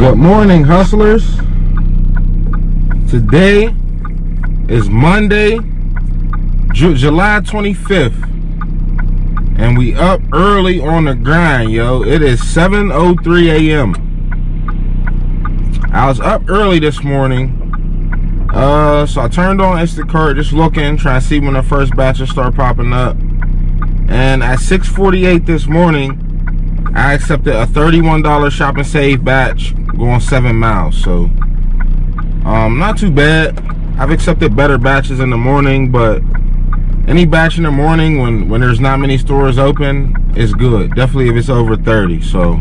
Good morning, hustlers. Today is Monday, July 25th, and we up early on the grind, yo. It is 7:03 a.m. I was up early this morning, so I turned on Instacart, just looking, trying to see when the first batches start popping up. And at 6:48 this morning, I accepted a $31 shop and save batch going 7 miles. So not too bad. I've accepted better batches in the morning, but any batch in the morning when there's not many stores open is good, definitely if it's over 30. So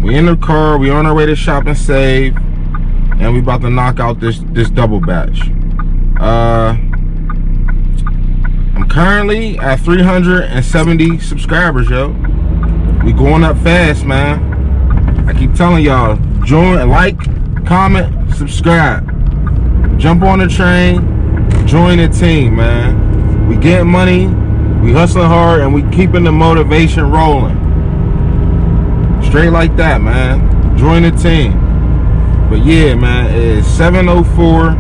we in the car, we on our way to shop and save, and we about to knock out this double batch. I'm currently at 370 subscribers, yo. We going up fast, man. I keep telling y'all, join, like, comment, subscribe. Jump on the train, join the team, man. We getting money, we hustling hard, and we keeping the motivation rolling. Straight like that, man. Join the team. But yeah, man, it is 7:04.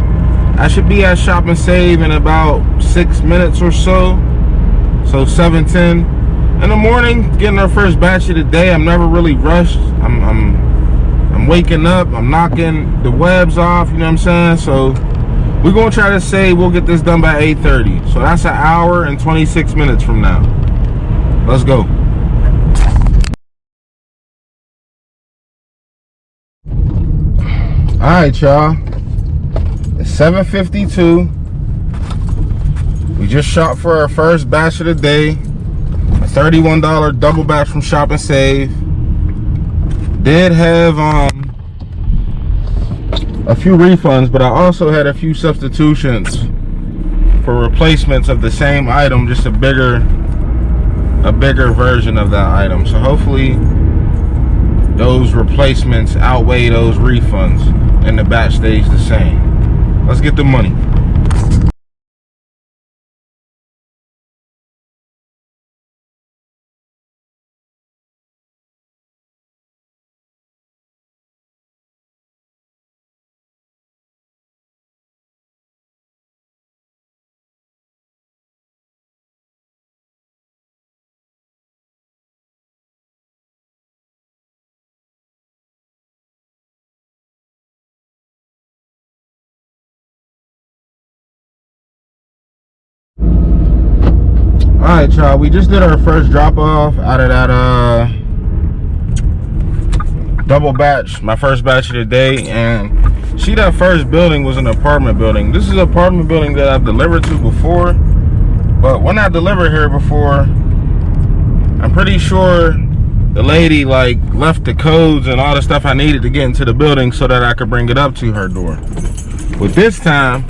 I should be at Shop and Save in about 6 minutes or so. So 7:10 in the morning, getting our first batch of the day. I'm never really rushed. I'm waking up. I'm knocking the webs off. You know what I'm saying? So we're gonna try to say we'll get this done by 8:30. So that's an hour and 26 minutes from now. Let's go. All right, y'all. It's 7:52. We just shot for our first batch of the day. A $31 double batch from Shop and Save. Did have a few refunds, but I also had a few substitutions for replacements of the same item, just a bigger version of that item. So hopefully those replacements outweigh those refunds and the batch stays the same. Let's get the money. All right, y'all, we just did our first drop off out of that double batch, my first batch of the day. And see, that first building was an apartment building. This is an apartment building that I've delivered to before, but when I delivered here before, I'm pretty sure the lady like left the codes and all the stuff I needed to get into the building so that I could bring it up to her door. But this time,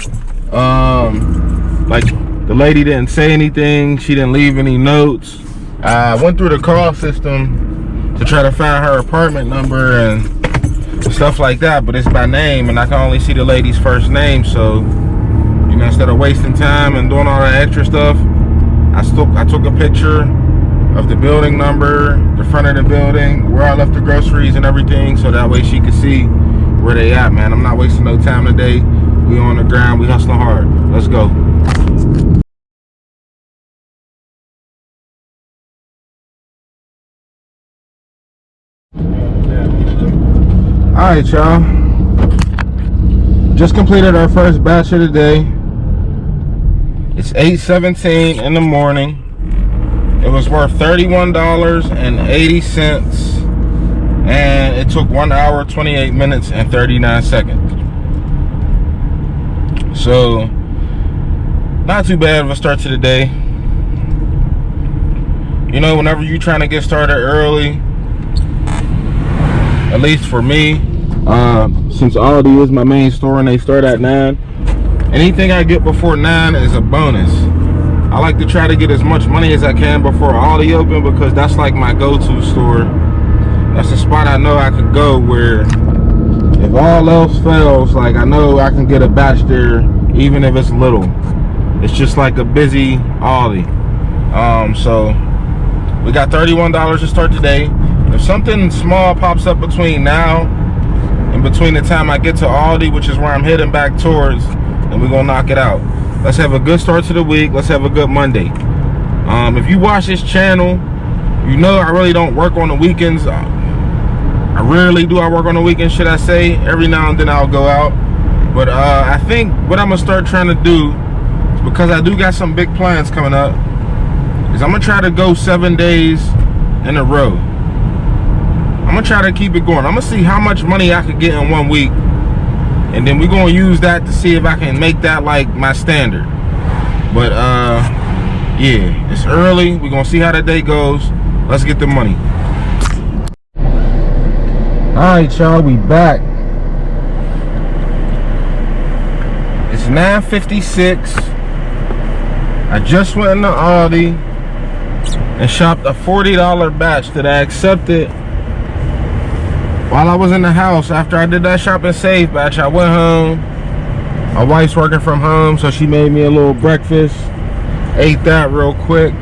like, the lady didn't say anything. She didn't leave any notes. I went through the call system to try to find her apartment number and stuff like that, but it's by name, and I can only see the lady's first name. So, you know, instead of wasting time and doing all that extra stuff, I took a picture of the building number, the front of the building, where I left the groceries and everything, so that way she could see where they at, man. I'm not wasting no time today. We on the ground, we hustling hard. Let's go. Alright, y'all, just completed our first batch of the day. It's 8:17 in the morning. It was worth $31.80, and it took 1 hour 28 minutes and 39 seconds. So not too bad of a start to the day. You know, whenever you're trying to get started early, at least for me, since Aldi is my main store and they start at 9, anything I get before 9 is a bonus. I like to try to get as much money as I can before Aldi open, because that's like my go-to store. That's the spot I know I could go where if all else fails, like, I know I can get a batch there even if it's little. It's just like a busy Aldi. So we got $31 to start today. If something small pops up between now and between the time I get to Aldi, which is where I'm heading back towards, then we're gonna knock it out. Let's have a good start to the week. Let's have a good Monday. If you watch this channel, you know I really don't work on the weekends. I rarely do I work on the weekends, should I say. Every now and then I'll go out. But I think what I'm gonna start trying to do, is because I do got some big plans coming up, is I'm gonna try to go 7 days in a row. I'm gonna try to keep it going. I'm gonna see how much money I could get in 1 week, and then we're gonna use that to see if I can make that like my standard. But yeah, it's early. We're gonna see how the day goes. Let's get the money. Alright, y'all, we back. It's 9:56. I just went into Aldi and shopped a $40 batch that I accepted while I was in the house. After I did that shop and save batch, I went home. My wife's working from home, so she made me a little breakfast. Ate that real quick.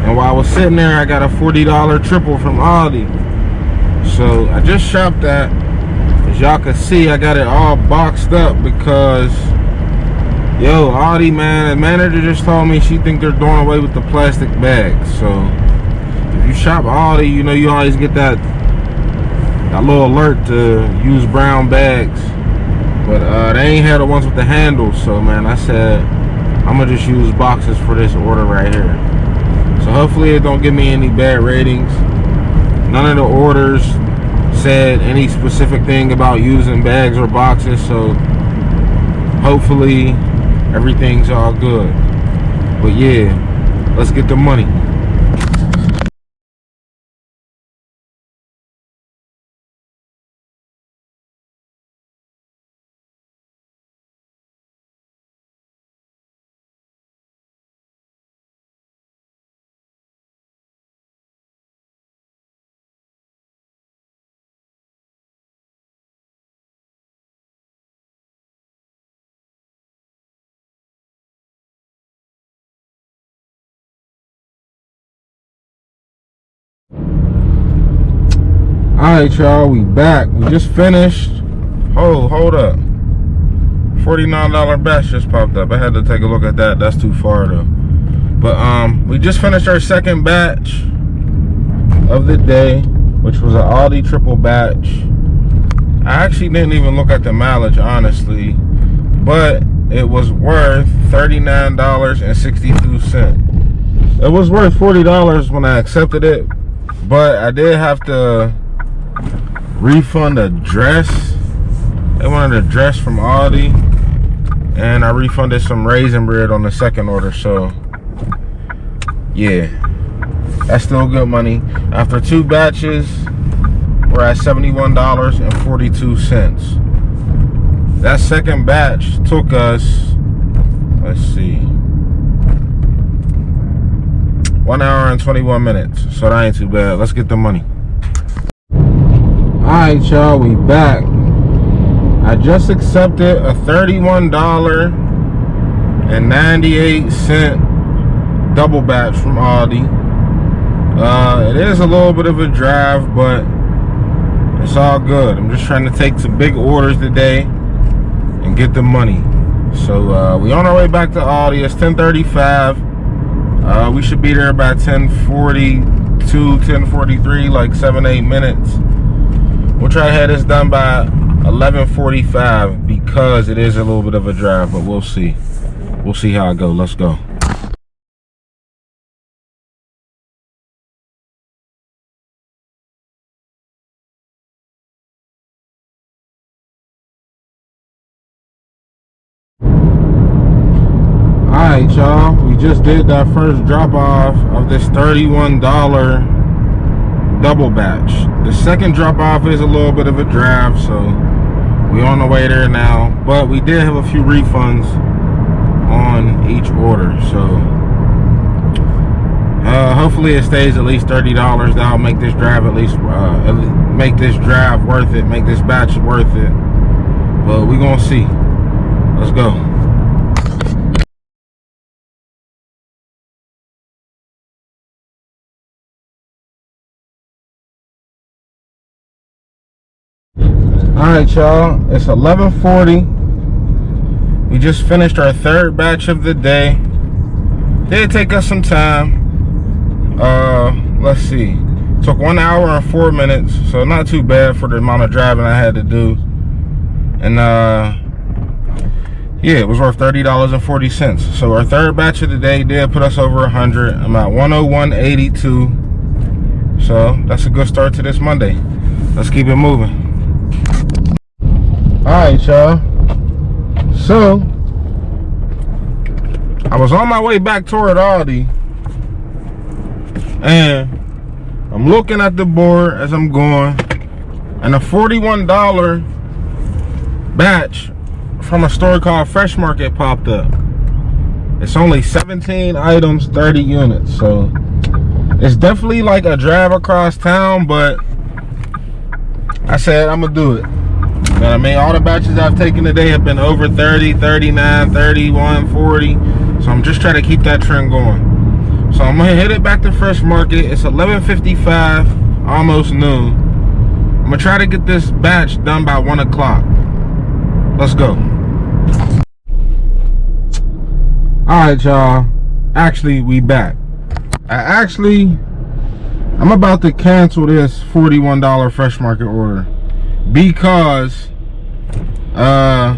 And while I was sitting there, I got a $40 triple from Aldi. So I just shopped that. As y'all can see, I got it all boxed up because, yo, Aldi, man, the manager just told me she think they're doing away with the plastic bags. So if you shop Aldi, you know you always get that little alert to use brown bags. But they ain't had the ones with the handles. So, man, I said I'm gonna just use boxes for this order right here. So hopefully it don't give me any bad ratings. None of the orders said any specific thing about using bags or boxes, so hopefully everything's all good. But yeah, let's get the money. Alright, y'all, we back. We just finished. Hold up. $49 batch just popped up. I had to take a look at that. That's too far though. But we just finished our second batch of the day, which was an Aldi triple batch. I actually didn't even look at the mileage, honestly, but it was worth $39.62. It was worth $40 when I accepted it, but I did have to refund a dress. They wanted a dress from Aldi, and I refunded some raisin bread on the second order. So yeah, that's still good money. After 2 batches, we're at $71.42. That second batch took us, let's see, 1 hour and 21 minutes. So that ain't too bad. Let's get the money. Alright, y'all, we back. I just accepted a $31.98 double batch from Aldi. It is a little bit of a drive, but it's all good. I'm just trying to take some big orders today and get the money. So we on our way back to Aldi. It's 10:35. We should be there by 10:42, 10:43, like 7-8 minutes. We'll try to have this done by 11:45 because it is a little bit of a drive, but we'll see. We'll see how it goes. Let's go. Alright, y'all, we just did that first drop off of this $31 double batch. The second drop off is a little bit of a drive, so we on the way there now, but we did have a few refunds on each order, so hopefully it stays at least $30. That'll make this drive at least make this drive worth it, make this batch worth it. But we gonna see. Let's go. Alright, y'all, it's 11:40. We just finished our third batch of the day. Did take us some time. Let's see. Took 1 hour and 4 minutes, so not too bad for the amount of driving I had to do. And yeah, it was worth $30.40. So our third batch of the day did put us over 100. I'm at 101.82. So that's a good start to this Monday. Let's keep it moving. Alright, y'all. So I was on my way back toward Aldi, and I'm looking at the board as I'm going, and a $41 batch from a store called Fresh Market popped up. It's only 17 items, 30 units, so it's definitely like a drive across town, but I said I'm gonna do it. You know what I mean? All the batches I've taken today have been over 30, 39, 31, 40. So I'm just trying to keep that trend going. So I'm gonna hit it back to Fresh Market. It's 11:55, almost noon. I'm gonna try to get this batch done by 1 o'clock. Let's go. Alright, y'all. Actually, we back. I'm about to cancel this $41 Fresh Market order because I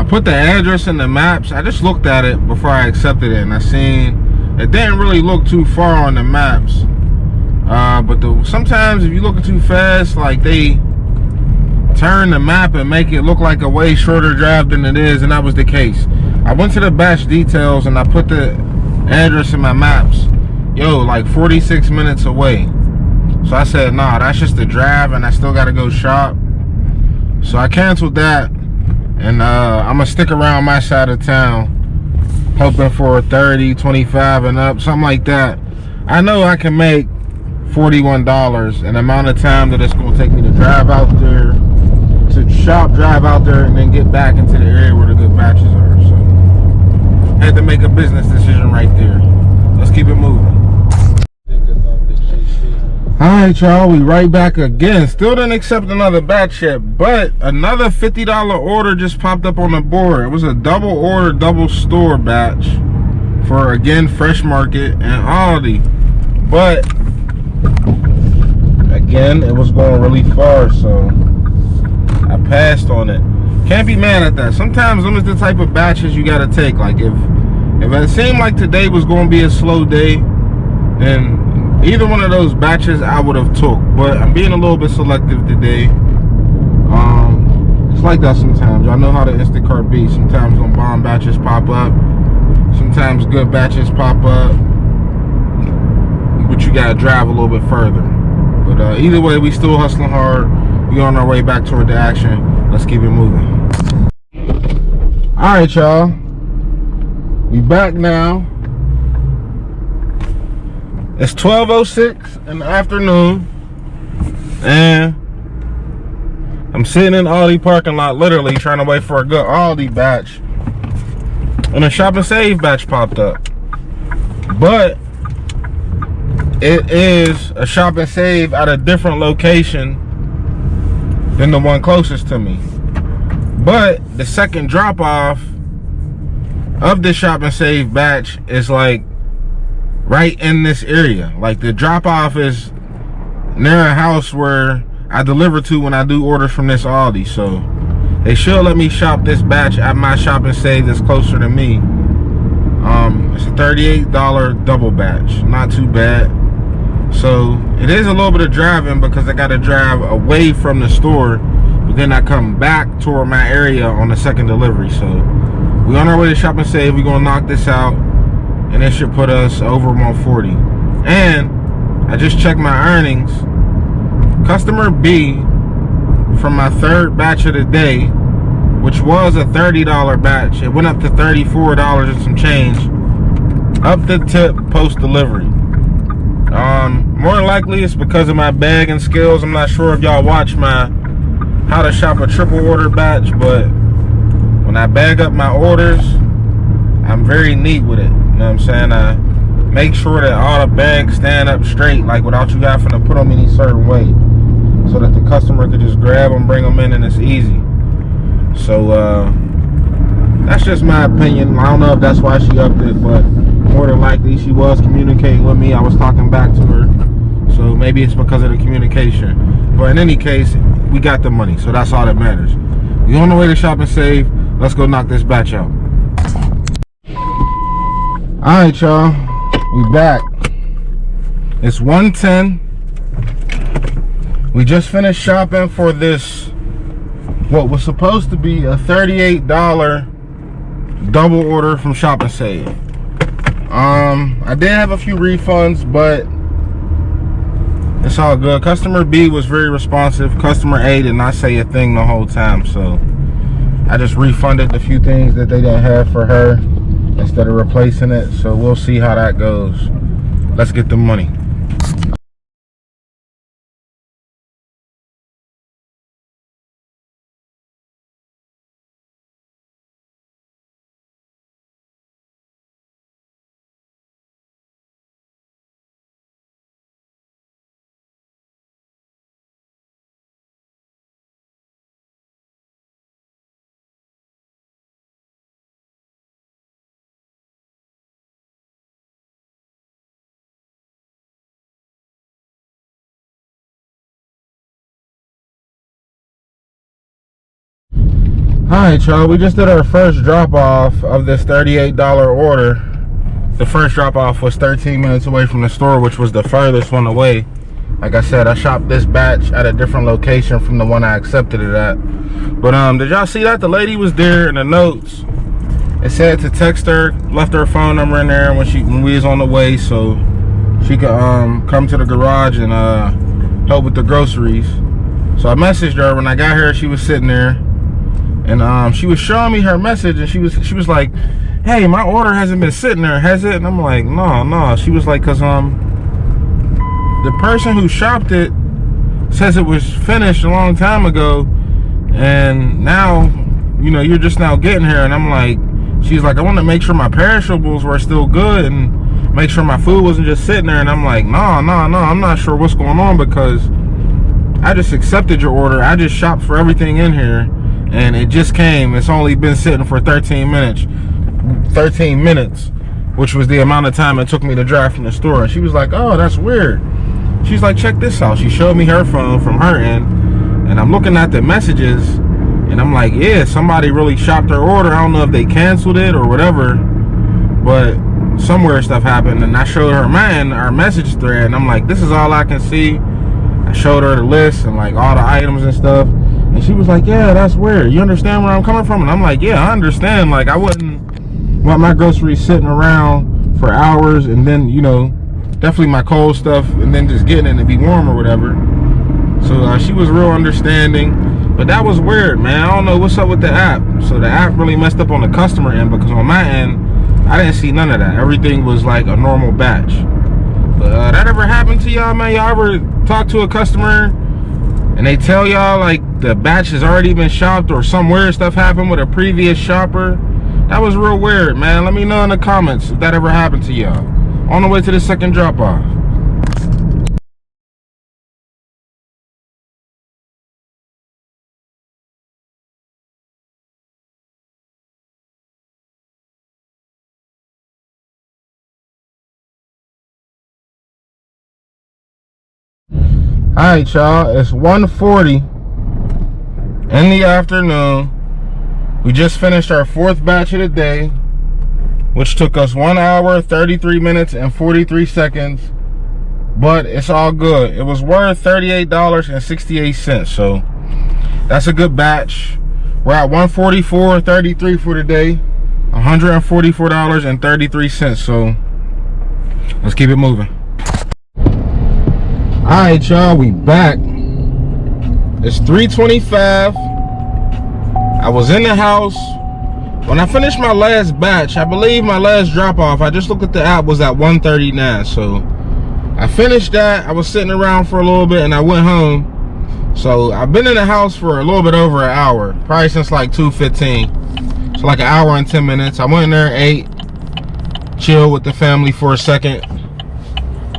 put the address in the maps. I just looked at it before I accepted it, and I seen it didn't really look too far on the maps. But sometimes if you look too fast, like they turn the map and make it look like a way shorter drive than it is, and that was the case. I went to the batch details and I put the address in my maps. Yo, like 46 minutes away. So I said, nah, that's just the drive and I still gotta go shop. So I canceled that, and I'm gonna stick around my side of town, hoping for 30, 25 and up, something like that. I know I can make $41 in the amount of time that it's gonna take me to drive out there, to shop, drive out there, and then get back into the area where the good batches are. So had to make a business decision right there. Let's keep it moving. Alright, y'all, we right back again. Still didn't accept another batch yet, but another $50 order just popped up on the board. It was a double order, double store batch for, again, Fresh Market and Aldi. But again, it was going really far, so I passed on it. Can't be mad at that. Sometimes them is the type of batches you gotta take. Like if it seemed like today was going to be a slow day, then either one of those batches I would have took. But I'm being a little bit selective today. It's like that sometimes. Y'all know how the Instacart be. Sometimes them bomb batches pop up. Sometimes good batches pop up. But you gotta drive a little bit further. But either way, we still hustling hard. We on our way back toward the action. Let's keep it moving. Alright, y'all. We back now. It's 12:06 in the afternoon, and I'm sitting in Aldi parking lot, literally trying to wait for a good Aldi batch, and a Shop and Save batch popped up. But it is a Shop and Save at a different location than the one closest to me. But the second drop off of the Shop and Save batch is like right in this area. Like the drop off is near a house where I deliver to when I do orders from this Aldi. So they should let me shop this batch at my Shop and Save that's closer to me. It's a $38 double batch, not too bad. So it is a little bit of driving because I got to drive away from the store, but then I come back toward my area on the second delivery. So we on our way to Shop and Save. We're gonna knock this out, and it should put us over 140. And I just checked my earnings. Customer B from my third batch of the day, which was a $30 batch, it went up to $34 and some change, up the tip post delivery. More than likely it's because of my bag and scales. I'm not sure if y'all watch my how to shop a triple order batch, but when I bag up my orders, I'm very neat with it. You know what I'm saying? I make sure that all the bags stand up straight, like without you having to put them any certain way. So so that the customer could just grab them, bring them in, and it's easy. So that's just my opinion. I don't know if that's why she upped it, but more than likely she was communicating with me. I was talking back to her, so maybe it's because of the communication. But in any case, we got the money, so that's all that matters. We on the way to Shop and Save. Let's go knock this batch out. Alright, y'all, we back. It's 1:10. We just finished shopping for this, what was supposed to be a $38 double order from Shop and Save. I did have a few refunds, but it's all good. Customer B was very responsive. Customer A did not say a thing the whole time, so I just refunded the few things that they didn't have for her instead of replacing it. So we'll see how that goes. Let's get the money. Alright, y'all, we just did our first drop off of this $38 order. The first drop off was 13 minutes away from the store, which was the furthest one away. Like I said, I shopped this batch at a different location from the one I accepted it at. But did y'all see that? The lady was there in the notes. It said to text her, left her phone number in there when we was on the way, so she could come to the garage and help with the groceries. So I messaged her. When I got here, she was sitting there. And she was showing me her message, and she was like, "Hey, my order hasn't been sitting there, has it?" And I'm like, no. She was like, "Cause the person who shopped it says it was finished a long time ago, and now, you know, you're just now getting here." And I'm like, she's like, "I want to make sure my perishables were still good and make sure my food wasn't just sitting there." And I'm like, no, I'm not sure what's going on, because I just accepted your order. I just shopped for everything in here, and it just came. It's only been sitting for 13 minutes, which was the amount of time it took me to drive from the store. And she was like, "Oh, that's weird." She's like, "Check this out." She showed me her phone from her end, and I'm looking at the messages, and I'm like, yeah, somebody really shopped her order. I don't know if they canceled it or whatever, but some weird stuff happened. And I showed her mine, our message thread, and I'm like, this is all I can see. I showed her the list and like all the items and stuff. And she was like, "Yeah, that's weird. You understand where I'm coming from?" And I'm like, "Yeah, I understand. Like, I wouldn't want my groceries sitting around for hours, and then, you know, definitely my cold stuff, and then just getting it to be warm or whatever." So she was real understanding. But that was weird, man. I don't know what's up with the app. So the app really messed up on the customer end, because on my end, I didn't see none of that. Everything was like a normal batch. But that ever happened to y'all, man? Y'all ever talk to a customer and they tell y'all like the batch has already been shopped, or some weird stuff happened with a previous shopper? That was real weird, man. Let me know in the comments if that ever happened to y'all. On the way to the second drop off. Alright, y'all, it's 1:40 in the afternoon. We just finished our fourth batch of the day, which took us 1 hour, 33 minutes, and 43 seconds. But it's all good. It was worth $38.68, so that's a good batch. We're at 144.33 for the day, $144.33. So let's keep it moving. Alright, y'all, we back. It's 3:25. I was in the house when I finished my last batch. I believe my last drop off, I just looked at the app, was at 1:39. So I finished that. I was sitting around for a little bit and I went home. So I've been in the house for a little bit over an hour, probably since like 2:15. So like an hour and 10 minutes. I went in there, ate, chilled with the family for a second,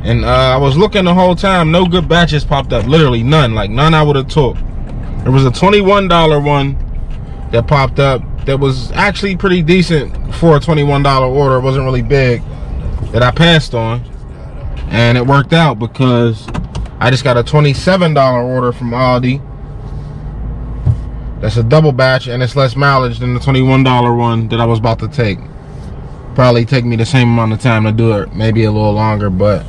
And I was looking the whole time, no good batches popped up. Literally none, like none I would have took. There was a $21 one that popped up that was actually pretty decent for a $21 order. It wasn't really big, that I passed on. And it worked out because I just got a $27 order from Aldi. That's a double batch, and it's less mileage than the $21 one that I was about to take. Probably take me the same amount of time to do it, maybe a little longer, but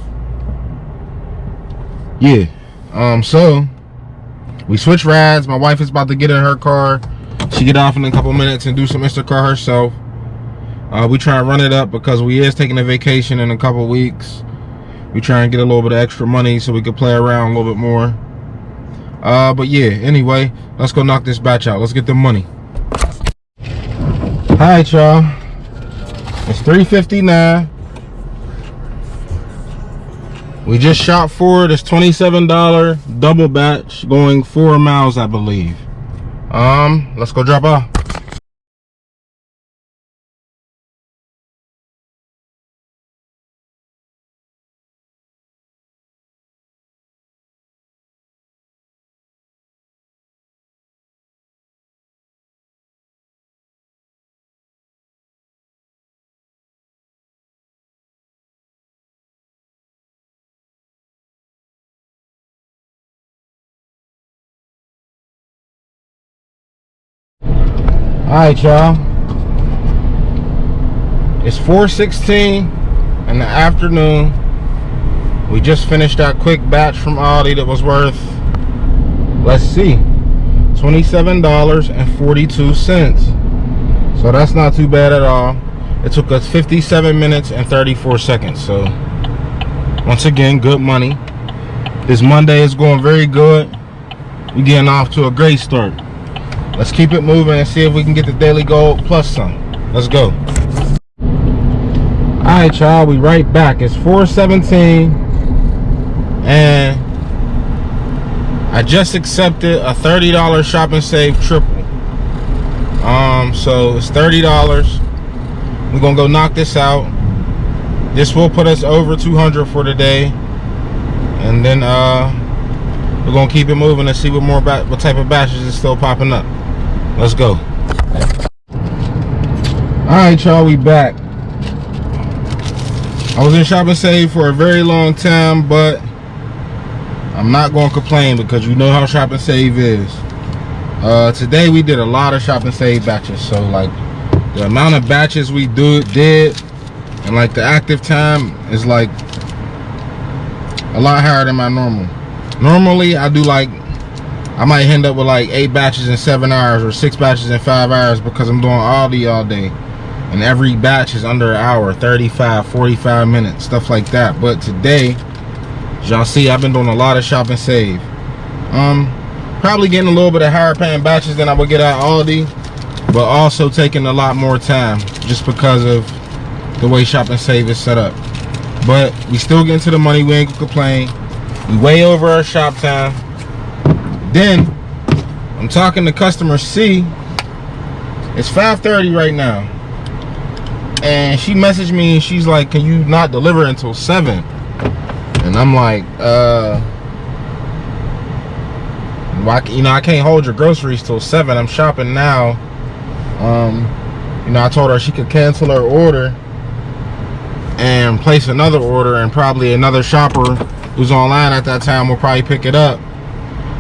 yeah. So we switched rides. My wife is about to get in her car. She get off in a couple minutes and do some Instacart herself. We try and run it up because we is taking a vacation in a couple weeks. We try and get a little bit of extra money so we could play around a little bit more. But yeah, anyway, let's go knock this batch out. Let's get the money. Alright, y'all. It's 3:59. We just shot for this $27 double batch going 4 miles, I believe. Let's go drop off. Alright, y'all. It's 4:16 in the afternoon. We just finished that quick batch from Aldi that was worth, let's see, $27.42. So that's not too bad at all. It took us 57 minutes and 34 seconds. So once again, good money. This Monday is going very good. We're getting off to a great start. Let's keep it moving and see if we can get the daily goal plus some. Let's go. Alright, y'all, we right back. It's 4:17 and I just accepted a $30 shop and save triple. So it's $30. We're gonna go knock this out. This will put us over 200 for today, and then we're gonna keep it moving and see what type of batches is still popping up. Let's go. Alright, y'all, we back. I was in shop and save for a very long time, but I'm not gonna complain because you know how shop and save is. Today we did a lot of shop and save batches, so like the amount of batches we did and like the active time is like a lot higher than my normal. Normally I do like, I might end up with like 8 batches in 7 hours or 6 batches in 5 hours because I'm doing Aldi all day. And every batch is under an hour, 35, 45 minutes, stuff like that. But today, as y'all see, I've been doing a lot of shop and save. Probably getting a little bit of higher paying batches than I would get at Aldi, but also taking a lot more time just because of the way shop and save is set up. But we still getting to the money, we ain't gonna complain. We way over our shop time. Then I'm talking to customer C. It's 5:30 right now, and she messaged me and she's like, can you not deliver until 7? And I'm like, you know, I can't hold your groceries till 7. I'm shopping now. You know, I told her she could cancel her order and place another order, and probably another shopper who's online at that time will probably pick it up.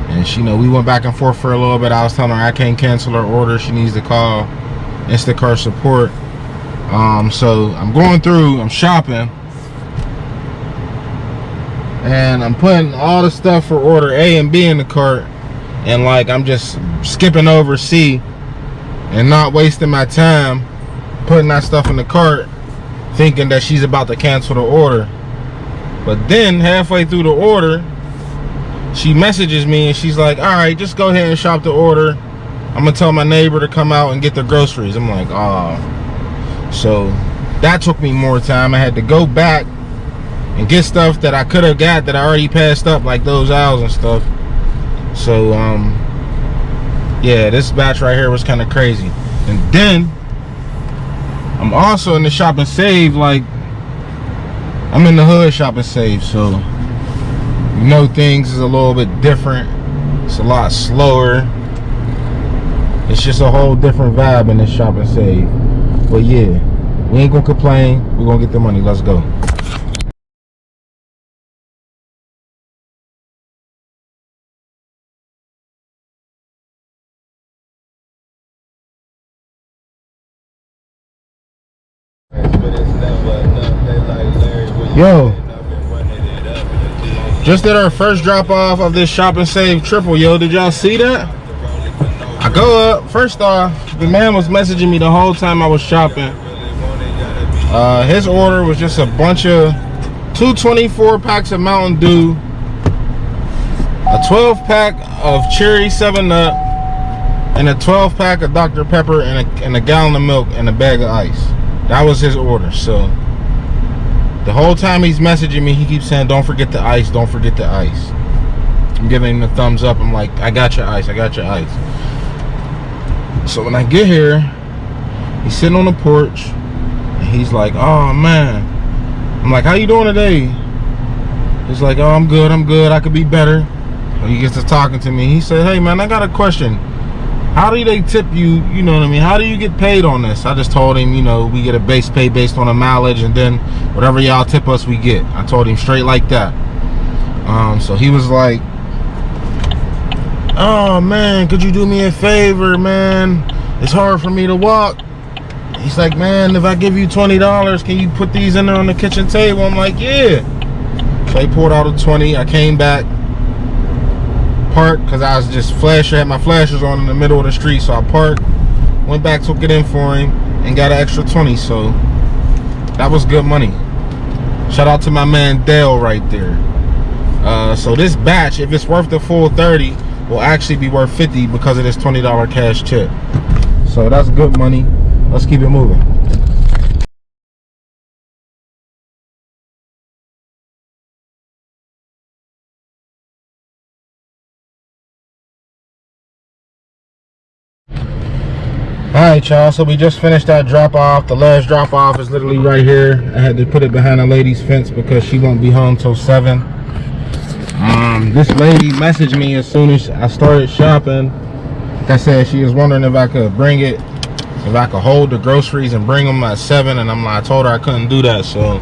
And she, you know, we went back and forth for a little bit. I was telling her I can't cancel her order. She needs to call Instacart support. So I'm going through, I'm shopping, and I'm putting all the stuff for order A and B in the cart, and like I'm just skipping over C and not wasting my time putting that stuff in the cart thinking that she's about to cancel the order. But then halfway through the order, she messages me and she's like, all right, just go ahead and shop the order. I'm gonna tell my neighbor to come out and get the groceries. I'm like, oh. So that took me more time. I had to go back and get stuff that I could have got that I already passed up, like those aisles and stuff. So yeah, this batch right here was kind of crazy. And then I'm also in the shop and save, like I'm in the hood shopping safe, so you know things is a little bit different. It's a lot slower. It's just a whole different vibe in this shopping safe. But yeah, we ain't gonna complain. We're gonna get the money. Let's go. Yo, just did our first drop off of this shopping save triple. Yo, did y'all see that? I go up. First off, the man was messaging me the whole time I was shopping. His order was just a bunch of 224 packs of Mountain Dew, a 12 pack of Cherry 7 Up, and a 12 pack of Dr. Pepper, and a gallon of milk and a bag of ice. That was his order. So the whole time he's messaging me, he keeps saying, don't forget the ice, don't forget the ice. I'm giving him the thumbs up. I'm like, I got your ice, I got your ice. So when I get here, he's sitting on the porch, and he's like, oh man. I'm like, how you doing today? He's like, oh, I'm good, I could be better. He gets to talking to me. He said, hey man, I got a question. How do they tip you, you know what I mean? How do you get paid on this? I just told him, you know, we get a base pay based on the mileage, and then whatever y'all tip us, we get. I told him straight like that. So he was like, oh man, could you do me a favor, man? It's hard for me to walk. He's like, man, if I give you $20, can you put these in there on the kitchen table? I'm like, yeah. So he pulled out a 20. I came back, parked, because I was just had my flashers on in the middle of the street. So I parked, went back, took it in for him, and got an extra 20. So that was good money. Shout out to my man Dale right there. So this batch, if it's worth the full 30, will actually be worth 50 because of this $20 cash tip. So that's good money. Let's keep it moving. Alright y'all, so we just finished that drop off. The last drop off is literally right here. I had to put it behind a lady's fence because she won't be home till 7. This lady messaged me as soon as I started shopping. That said, she was wondering if I could bring it, if I could hold the groceries and bring them at 7, and I told her I couldn't do that. So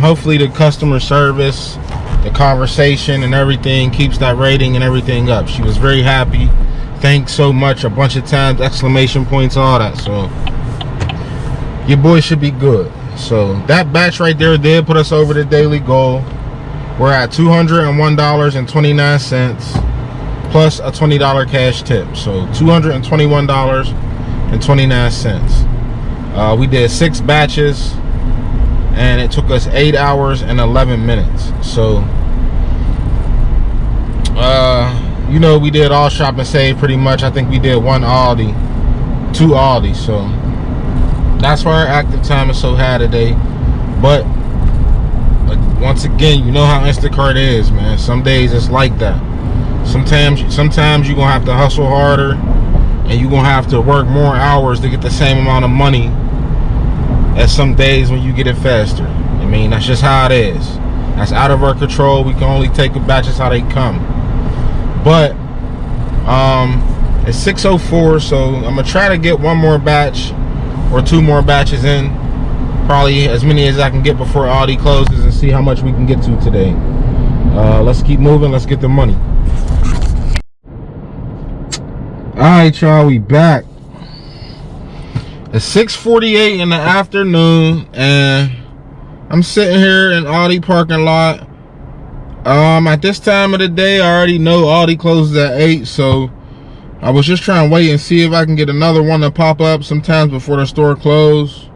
hopefully the customer service, the conversation and everything keeps that rating and everything up. She was very happy. Thanks so much a bunch of times, exclamation points, all that. So your boy should be good. So that batch right there did put us over the daily goal. We're at $201.29 plus a $20 cash tip. So $221.29. We did 6 batches, and it took us 8 hours and 11 minutes. So you know, we did all shop and save pretty much. I think we did 1 Aldi, 2 Aldi. So that's why our active time is so high today. But once again, you know how Instacart is, man. Some days it's like that. Sometimes you're gonna have to hustle harder, and you're gonna have to work more hours to get the same amount of money as some days when you get it faster. I mean, that's just how it is. That's out of our control. We can only take the batches how they come. But it's 6:04, so I'm gonna try to get 1 more batch or 2 more batches in, probably as many as I can get before Aldi closes, and see how much we can get to today. Let's keep moving. Let's get the money. Alright y'all, we back. It's 6:48 in the afternoon, and I'm sitting here in Aldi parking lot. At this time of the day, I already know Aldi closes at 8, so I was just trying to wait and see if I can get another one to pop up. Sometimes before the store closes,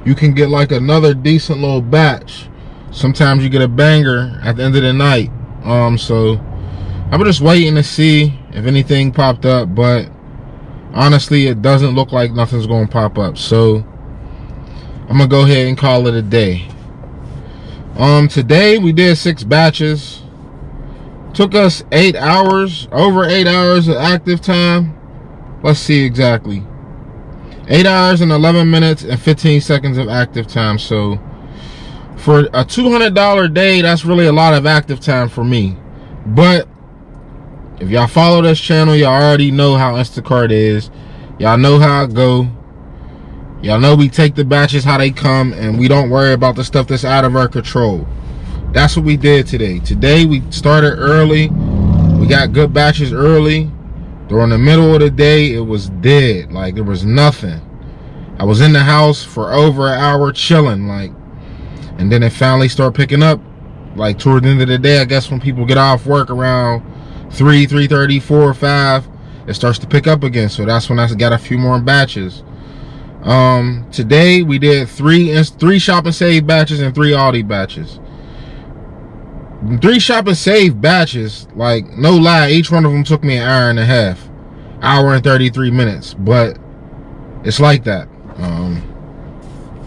you can get like another decent little batch. Sometimes you get a banger at the end of the night. So I'm just waiting to see if anything popped up, but honestly, it doesn't look like nothing's going to pop up. So I'm gonna go ahead and call it a day. Today we did 6 batches. Took us 8 hours, over 8 hours of active time. Let's see exactly. 8 hours and 11 minutes and 15 seconds of active time. So For a $200 day, that's really a lot of active time for me. But if y'all follow this channel, y'all already know how Instacart is. Y'all know how it go. Y'all know we take the batches how they come, and we don't worry about the stuff that's out of our control. That's what we did today. Today we started early. We got good batches early. During the middle of the day, it was dead. Like, there was nothing. I was in the house for over an hour chilling, like, and then it finally started picking up, like, toward the end of the day. I guess when people get off work around 3, 3:30, 4, 5, it starts to pick up again. So that's when I got a few more batches. Today we did three Shop and Save batches and 3 Aldi batches. 3 Shop and Save batches, like, no lie, each one of them took me an hour and a half, hour and 33 minutes. But it's like that.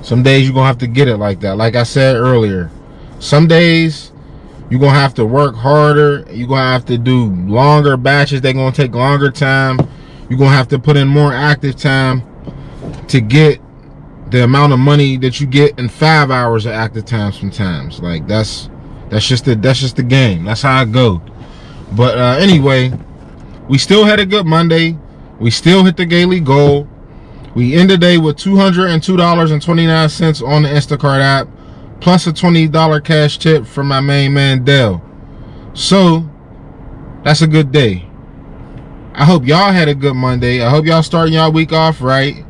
Some days you're gonna have to get it like that. Like I said earlier, some days you're gonna have to work harder. You're gonna have to do longer batches. They're gonna take longer time. You're gonna have to put in more active time to get the amount of money that you get in 5 hours of active time sometimes. Like, that's just the game. That's how it goes. But anyway, we still had a good Monday. We still hit the daily goal. We ended the day with $202.29 on the Instacart app, plus a $20 cash tip from my main man Dell. So that's a good day. I hope y'all had a good Monday. I hope y'all starting y'all week off right.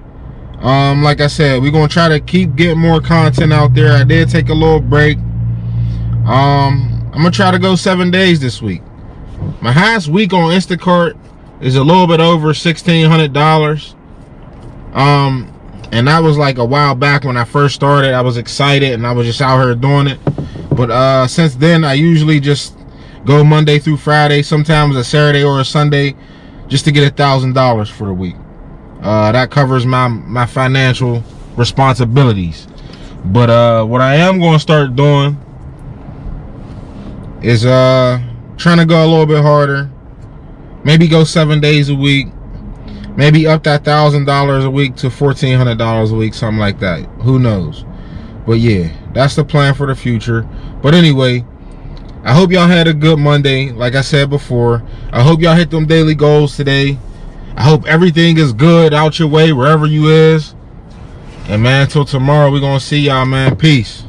Like I said, we're gonna try to keep getting more content out there. I did take a little break. I'm gonna try to go 7 days this week. My highest week on Instacart is a little bit over $1,600. And that was like a while back when I first started. I was excited and I was just out here doing it. But since then, I usually just go Monday through Friday, sometimes a Saturday or a Sunday, just to get $1,000 for the week. That covers my financial responsibilities. But what I am going to start doing is trying to go a little bit harder. Maybe go 7 days a week. Maybe up that $1,000 a week to $1,400 a week, something like that. Who knows? But yeah, that's the plan for the future. But anyway, I hope y'all had a good Monday. Like I said before, I hope y'all hit them daily goals today. I hope everything is good out your way wherever you is. And man, until tomorrow, we're gonna see y'all, man. Peace.